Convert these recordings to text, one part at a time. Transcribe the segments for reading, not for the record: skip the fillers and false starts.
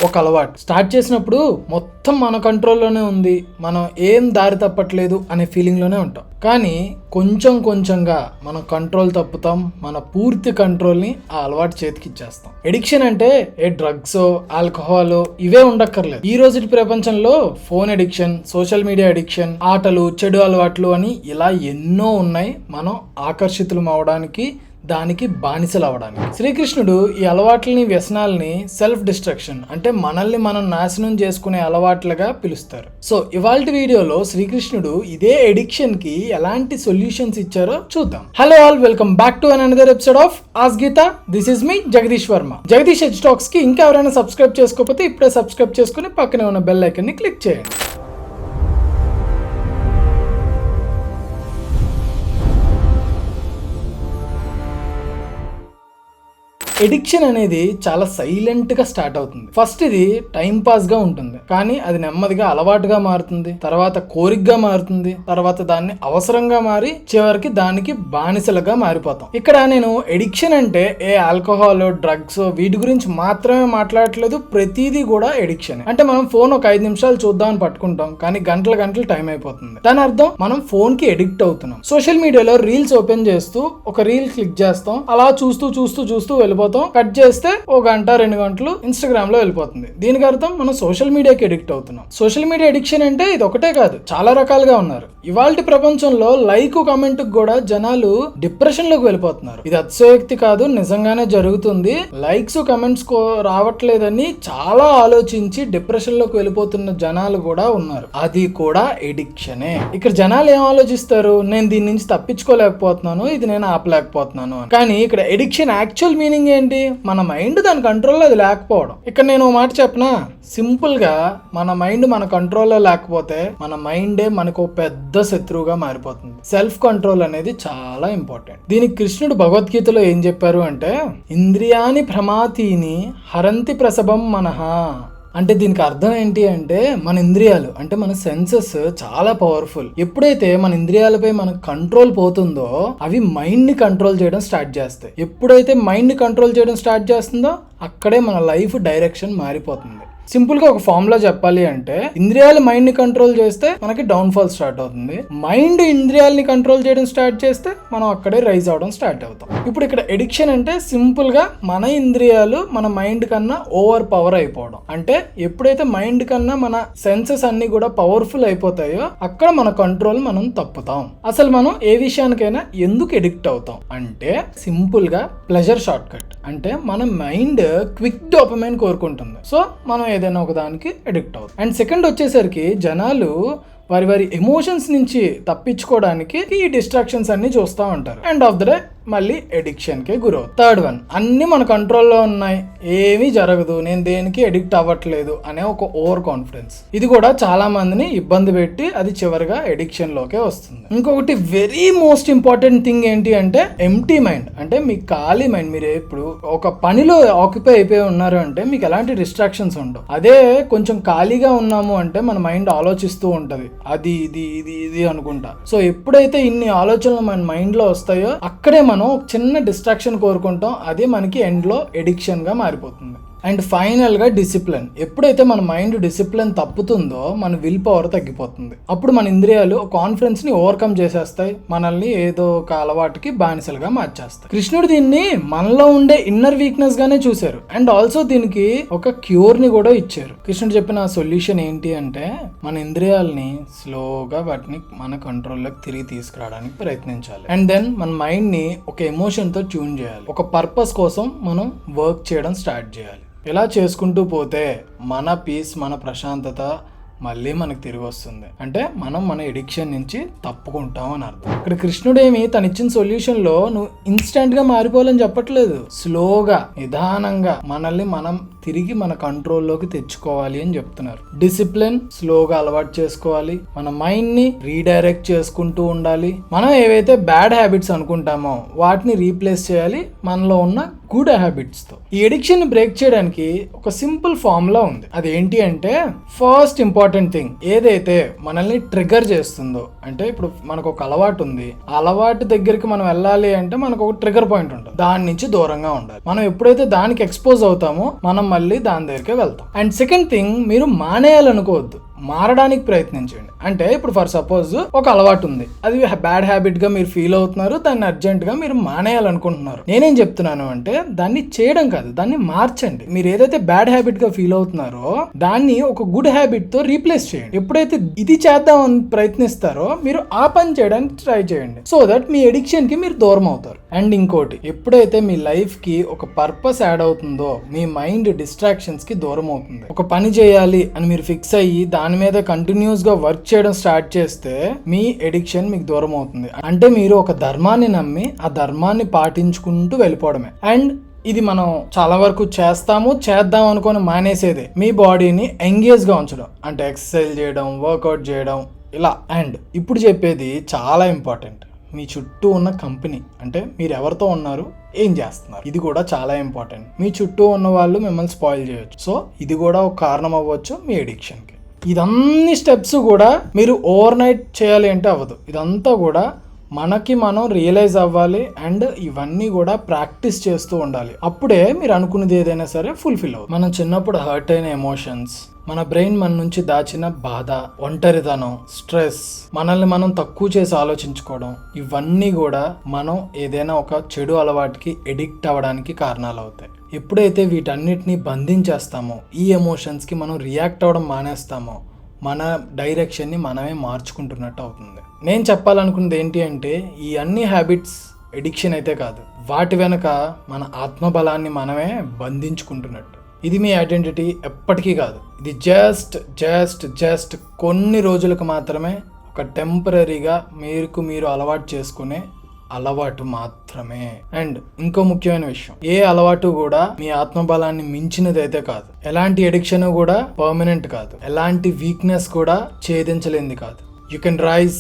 ఒక అలవాటు స్టార్ట్ చేసినప్పుడు మొత్తం మన కంట్రోల్లోనే ఉంది, మనం ఏం దారి తప్పట్లేదు అనే ఫీలింగ్లోనే ఉంటాం. కానీ కొంచెం కొంచెంగా మనం కంట్రోల్ తప్పుతాం, మన పూర్తి కంట్రోల్ని ఆ అలవాటు చేతికి ఇచ్చేస్తాం. ఎడిక్షన్ అంటే ఏ డ్రగ్స్, ఆల్కహాల్ ఇవే ఉండక్కర్లేదు. ఈ రోజు ప్రపంచంలో phone addiction, social media addiction, ఆటలు, చెడు అలవాట్లు అని ఇలా ఎన్నో ఉన్నాయి. మనం ఆకర్షితులం అవడానికి, దానికి బానిసలు అవడానికి. శ్రీకృష్ణుడు ఈ అలవాట్లని, వ్యసనాలని సెల్ఫ్ డిస్ట్రక్షన్ అంటే మనల్ని మనం నాశనం చేసుకునే అలవాట్లుగా పిలుస్తారు. సో ఇవాల్టి వీడియోలో శ్రీకృష్ణుడు ఇదే ఎడిక్షన్ కి ఎలాంటి సొల్యూషన్స్ ఇచ్చారో చూద్దాం. Hello all, welcome back to another episode of ask Geetha. This is me Jagadish Varma. Jagadish edge talks కి ఇంకా ఎవరైనా సబ్స్క్రైబ్ చేసుకోకపోతే ఇప్పుడే సబ్స్క్రైబ్ చేసుకుని పక్కనే ఉన్న బెల్ ఐకాన్ ని క్లిక్ చేయండి. ఎడిక్షన్ అనేది చాలా సైలెంట్ గా స్టార్ట్ అవుతుంది. ఫస్ట్ ఇది టైం పాస్ గా ఉంటుంది, కానీ అది నెమ్మదిగా అలవాటుగా మారుతుంది, తర్వాత కోరికగా మారుతుంది, తర్వాత దాన్ని అవసరంగా మారి చివరికి దానికి బానిసలుగా మారిపోతాం. ఇక్కడ నేను ఎడిక్షన్ అంటే ఏ ఆల్కహాల్, డ్రగ్స్ వీటి గురించి మాత్రమే మాట్లాడట్లేదు. ప్రతిదీ కూడా ఎడిక్షన్. అంటే మనం ఫోన్ ఒక 5 నిమిషాలు చూద్దామని పట్టుకుంటాం, కానీ గంటల గంటలు టైం అయిపోతుంది. దాని అర్థం మనం ఫోన్ కి ఎడిక్ట్ అవుతున్నాం. సోషల్ మీడియాలో రీల్స్ ఓపెన్ చేస్తూ ఒక రీల్ క్లిక్ చేస్తాం, అలా చూస్తూ చూస్తూ చూస్తూ వెళ్ళిపోతాం. కట్ చేస్తే 1 గంట 2 గంటలు ఇన్స్టాగ్రామ్ లో వెళ్ళిపోతుంది. దీనికి అర్థం మనం సోషల్ మీడియాకి ఎడిక్ట్ అవుతున్నాం. సోషల్ మీడియా ఎడిక్షన్ అంటే ఇది ఒకటే కాదు, చాలా రకాలుగా ఉన్నారు. ఇవాల్టి ప్రపంచంలో లైక్ కమెంట్ కూడా జనాలు డిప్రెషన్ లోకి వెళ్ళిపోతున్నారు. ఇది అతిశయోక్తి కాదు, నిజంగానే జరుగుతుంది. లైక్స్ కమెంట్స్ రావట్లేదని చాలా ఆలోచించి డిప్రెషన్ లోకి వెళ్ళిపోతున్న జనాలు కూడా ఉన్నారు. అది కూడా ఎడిక్షనే. ఇక్కడ జనాలు ఏం ఆలోచిస్తారు, నేను దీని నుంచి తప్పించుకోలేకపోతున్నాను, ఇది నేను ఆపలేకపోతున్నాను. కానీ ఇక్కడ ఎడిక్షన్ యాక్చువల్ మీనింగ్ ఏంటి? మన మైండ్ దాని కంట్రోల్లో అది లేకపోవడం. ఇక్కడ నేను మాట చెప్పనా, సింపుల్ గా మన మైండ్ మన కంట్రోల్లో లేకపోతే మన మైండే మనకు పెద్ద శత్రువుగా మారిపోతుంది. సెల్ఫ్ కంట్రోల్ అనేది చాలా ఇంపార్టెంట్. దీనికి కృష్ణుడు భగవద్గీతలో ఏం చెప్పారు అంటే, ఇంద్రియాని భ్రమాతీని హరంతి ప్రసభం మనః. అంటే దీనికి అర్థం ఏంటి అంటే, మన ఇంద్రియాలు అంటే మన సెన్సెస్ చాలా పవర్ఫుల్. ఎప్పుడైతే మన ఇంద్రియాలపై మన కంట్రోల్ పోతుందో అవి మైండ్ ని కంట్రోల్ చేయడం స్టార్ట్ చేస్తాయి. ఎప్పుడైతే మైండ్ ని కంట్రోల్ చేయడం స్టార్ట్ చేస్తుందో అక్కడే మన లైఫ్ డైరెక్షన్ మారిపోతుంది. సింపుల్ గా ఒక ఫార్ములా చెప్పాలి అంటే, ఇంద్రియాలు మైండ్ ని కంట్రోల్ చేస్తే మనకి డౌన్ ఫాల్ స్టార్ట్ అవుతుంది, మైండ్ ఇంద్రియాలని కంట్రోల్ చేయడం స్టార్ట్ చేస్తే మనం అక్కడే రైజ్ అవడం స్టార్ట్ అవుతాం. ఇప్పుడు ఇక్కడ ఎడిక్షన్ అంటే సింపుల్ గా మన ఇంద్రియాలు మన మైండ్ కన్నా ఓవర్ పవర్ అయిపోవడం. అంటే ఎప్పుడైతే మైండ్ కన్నా మన సెన్సెస్ అన్ని కూడా పవర్ఫుల్ అయిపోతాయో అక్కడ మన కంట్రోల్ మనం తప్పుతాం. అసలు మనం ఏ విషయానికైనా ఎందుకు ఎడిక్ట్ అవుతాం అంటే, సింపుల్ గా ప్లెజర్ షార్ట్ కట్. అంటే మన మైండ్ క్విక్ డోపమైన్ కోరుకుంటుంది, సో మనం ఏదైనా ఒక దానికి ఎడిక్ట్ అవుతుంది. అండ్ సెకండ్ వచ్చేసరికి జనాలు వారి ఎమోషన్స్ నుంచి తప్పించుకోవడానికి ఈ డిస్ట్రాక్షన్స్ అన్ని చూస్తూ ఉంటారు. ఎండ్ ఆఫ్ ద డే మళ్ళీ ఎడిక్షన్ కే గురవుతుంది. థర్డ్ వన్, అన్ని మన కంట్రోల్లో ఉన్నాయి, ఏమీ జరగదు, నేను దేనికి ఎడిక్ట్ అవ్వట్లేదు అనే ఒక ఓవర్ కాన్ఫిడెన్స్. ఇది కూడా చాలా మందిని ఇబ్బంది పెట్టి అది చివరిగా ఎడిక్షన్ లోకే వస్తుంది. ఇంకొకటి వెరీ మోస్ట్ ఇంపార్టెంట్ థింగ్ ఏంటి అంటే, ఎంప్టీ మైండ్. అంటే మీ ఖాళీ మైండ్. మీరు ఇప్పుడు ఒక పనిలో ఆక్యుపై అయిపోయి ఉన్నారు అంటే మీకు ఎలాంటి డిస్ట్రాక్షన్స్ ఉండవు. అదే కొంచెం ఖాళీగా ఉన్నాము అంటే మన మైండ్ ఆలోచిస్తూ ఉంటది, అది ఇది ఇది ఇది అనుకుంటా. సో ఎప్పుడైతే ఇన్ని ఆలోచనలు మన మైండ్ లో వస్తాయో అక్కడే మనం చిన్న డిస్ట్రాక్షన్ కోరుకుంటాం, అది మనకి ఎండ్ లో ఎడిక్షన్ గా మారిపోతుంది. అండ్ ఫైనల్ గా డిసిప్లిన్. ఎప్పుడైతే మన మైండ్ డిసిప్లిన్ తప్పుతుందో మన విల్ పవర్ తగ్గిపోతుంది. అప్పుడు మన ఇంద్రియాలు కాన్ఫిడెన్స్ ని ఓవర్కమ్ చేసేస్తాయి, మనల్ని ఏదో ఒక అలవాటుకి బానిసలుగా మార్చేస్తాయి. కృష్ణుడు దీన్ని మనలో ఉండే ఇన్నర్ వీక్నెస్ గానే చూశారు, అండ్ ఆల్సో దీనికి ఒక క్యూర్ ని కూడా ఇచ్చారు. కృష్ణుడు చెప్పిన సొల్యూషన్ ఏంటి అంటే, మన ఇంద్రియాలని స్లోగా వాటిని మన కంట్రోల్లోకి తిరిగి తీసుకురావడానికి ప్రయత్నించాలి. అండ్ దెన్ మన మైండ్ ని ఒక ఎమోషన్ తో ట్యూన్ చేయాలి. ఒక పర్పస్ కోసం మనం వర్క్ చేయడం స్టార్ట్ చేయాలి. ఇలా చేసుకుంటూ పోతే మన పీస్, మన ప్రశాంతత మళ్ళీ మనకు తిరిగి వస్తుంది. అంటే మనం మన ఎడిక్షన్ నుంచి తప్పుకుంటాం అని అర్థం. ఇక్కడ కృష్ణుడు ఏమి తను ఇచ్చిన సొల్యూషన్ లో నువ్వు ఇన్స్టెంట్ గా మారిపోవాలని చెప్పట్లేదు, స్లోగా నిదానంగా మనల్ని మనం తిరిగి మన కంట్రోల్లోకి తెచ్చుకోవాలి అని చెప్తున్నారు. డిసిప్లిన్ స్లోగా అలవాటు చేసుకోవాలి, మన మైండ్ ని రీడైరెక్ట్ చేసుకుంటూ ఉండాలి. మనం ఏవైతే బ్యాడ్ హ్యాబిట్స్ అనుకుంటామో వాటిని రీప్లేస్ చేయాలి మనలో ఉన్న గుడ్ హ్యాబిట్స్ తో. ఈ ఎడిక్షన్ ని బ్రేక్ చేయడానికి ఒక సింపుల్ ఫార్ములా ఉంది. అది ఏంటి అంటే, ఫస్ట్ ఇంపార్టెంట్ థింగ్ ఏదైతే మనల్ని ట్రిగర్ చేస్తుందో, అంటే ఇప్పుడు మనకు ఒక అలవాటు ఉంది, ఆ అలవాటు దగ్గరికి మనం వెళ్ళాలి అంటే మనకు ఒక ట్రిగర్ పాయింట్ ఉంటుంది, దాని నుంచి దూరంగా ఉండాలి. మనం ఎప్పుడైతే దానికి ఎక్స్పోజ్ అవుతామో మనం మళ్ళీ దాని దగ్గరికి వెళ్తాం. అండ్ సెకండ్ థింగ్, మీరు మానేయాలనుకోవద్దు, మారడానికి ప్రయత్నించండి. అంటే ఇప్పుడు ఫర్ సపోజ్ ఒక అలవాటు ఉంది, అది బ్యాడ్ హ్యాబిట్ గా మీరు ఫీల్ అవుతున్నారు, దాన్ని అర్జెంట్ గా మీరు మానేయాలనుకుంటున్నారు. నేనేం చెప్తున్నాను అంటే, దాన్ని చేయడం కాదు, దాన్ని మార్చండి. మీరు ఏదైతే బ్యాడ్ హ్యాబిట్ గా ఫీల్ అవుతున్నారో దాన్ని ఒక గుడ్ హ్యాబిట్ తో రీప్లేస్ చేయండి. ఎప్పుడైతే ఇది చేద్దామని ప్రయత్నిస్తారో మీరు ఆ పని చేయడానికి ట్రై చేయండి, సో దట్ మీ ఎడిక్షన్ కి మీరు దూరం అవుతారు. అండ్ ఇంకోటి, ఎప్పుడైతే మీ లైఫ్ కి ఒక పర్పస్ యాడ్ అవుతుందో మీ మైండ్ డిస్ట్రాక్షన్స్ కి దూరం అవుతుంది. ఒక పని చేయాలి అని మీరు ఫిక్స్ అయ్యి దాని మీద కంటిన్యూస్ గా వర్క్ చేయడం స్టార్ట్ చేస్తే మీ ఎడిక్షన్ మీకు దూరం అవుతుంది. అంటే మీరు ఒక ధర్మాన్ని నమ్మి ఆ ధర్మాన్ని పాటించుకుంటూ వెళ్ళిపోవడమే. అండ్ ఇది మనం చాలా వరకు చేద్దాం అనుకొని మానేసేదే మీ బాడీని ఎంగేజ్ గా ఉంచడం, అంటే ఎక్సర్సైజ్ చేయడం, వర్కౌట్ చేయడం ఇలా. అండ్ ఇప్పుడు చెప్పేది చాలా ఇంపార్టెంట్, మీ చుట్టూ ఉన్న కంపెనీ, అంటే మీరు ఎవరితో ఉన్నారు, ఏం చేస్తున్నారు, ఇది కూడా చాలా ఇంపార్టెంట్. మీ చుట్టూ ఉన్న వాళ్ళు మిమ్మల్ని స్పాయిల్ చేయొచ్చు, సో ఇది కూడా ఒక కారణం అవ్వచ్చు మీ ఎడిక్షన్కి. ఇదన్ని స్టెప్స్ కూడా మీరు ఓవర్ నైట్ చేయాలి అంటే అవ్వదు. ఇదంతా కూడా మనకి మనం రియలైజ్ అవ్వాలి అండ్ ఇవన్నీ కూడా ప్రాక్టీస్ చేస్తూ ఉండాలి. అప్పుడే మీరు అనుకున్నది ఏదైనా సరే ఫుల్ఫిల్ అవుతుంది. మనం చిన్నప్పుడు హర్ట్ అయిన ఎమోషన్స్, మన బ్రెయిన్ మన నుంచి దాచిన బాధ, ఒంటరితనం, స్ట్రెస్, మనల్ని మనం తక్కువ చేసి ఆలోచించుకోవడం, ఇవన్నీ కూడా మనం ఏదైనా ఒక చెడు అలవాటుకి ఎడిక్ట్ అవ్వడానికి కారణాలు అవుతాయి. ఎప్పుడైతే వీటన్నిటిని బంధించేస్తామో, ఈ ఎమోషన్స్కి మనం రియాక్ట్ అవ్వడం మానేస్తామో, మన డైరెక్షన్ని మనమే మార్చుకుంటున్నట్టు అవుతుంది. నేను చెప్పాలనుకున్నది ఏంటి అంటే, ఈ అన్ని హ్యాబిట్స్ ఎడిక్షన్ అయితే కాదు, వాటి వెనక మన ఆత్మబలాన్ని మనమే బంధించుకుంటున్నట్టు. ఇది మీ ఐడెంటిటీ ఎప్పటికీ కాదు. ఇది జస్ట్ కొన్ని రోజులకు మాత్రమే, ఒక టెంపరీగా మీరు అలవాటు చేసుకునే అలవాటు మాత్రమే. అండ్ ఇంకో ముఖ్యమైన విషయం, ఏ అలవాటు కూడా మీ ఆత్మబలాన్ని మించినదైతే కాదు. ఎలాంటి ఎడిక్షన్ కూడా పర్మనెంట్ కాదు. ఎలాంటి వీక్నెస్ కూడా ఛేదించలేనిది కాదు. You can rise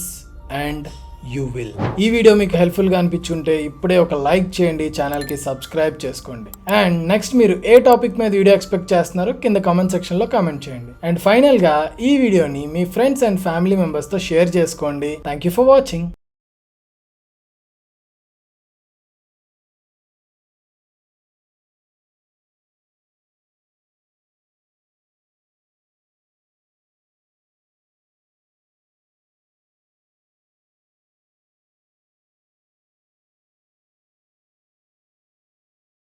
and you will. ఈ వీడియో మీకు హెల్ప్ఫుల్ గా అనిపించుంటే ఇప్పుడే ఒక లైక్ చేయండి, ఛానల్ కి సబ్స్క్రైబ్ చేసుకోండి. అండ్ నెక్స్ట్ మీరు ఏ టాపిక్ మీద వీడియో ఎక్స్పెక్ట్ చేస్తున్నారో కింద కామెంట్ సెక్షన్ లో కామెంట్ చేయండి. అండ్ ఫైనల్ గా ఈ వీడియోని మీ ఫ్రెండ్స్ అండ్ ఫ్యామిలీ మెంబర్స్ తో షేర్ చేసుకోండి. Thank you for watching.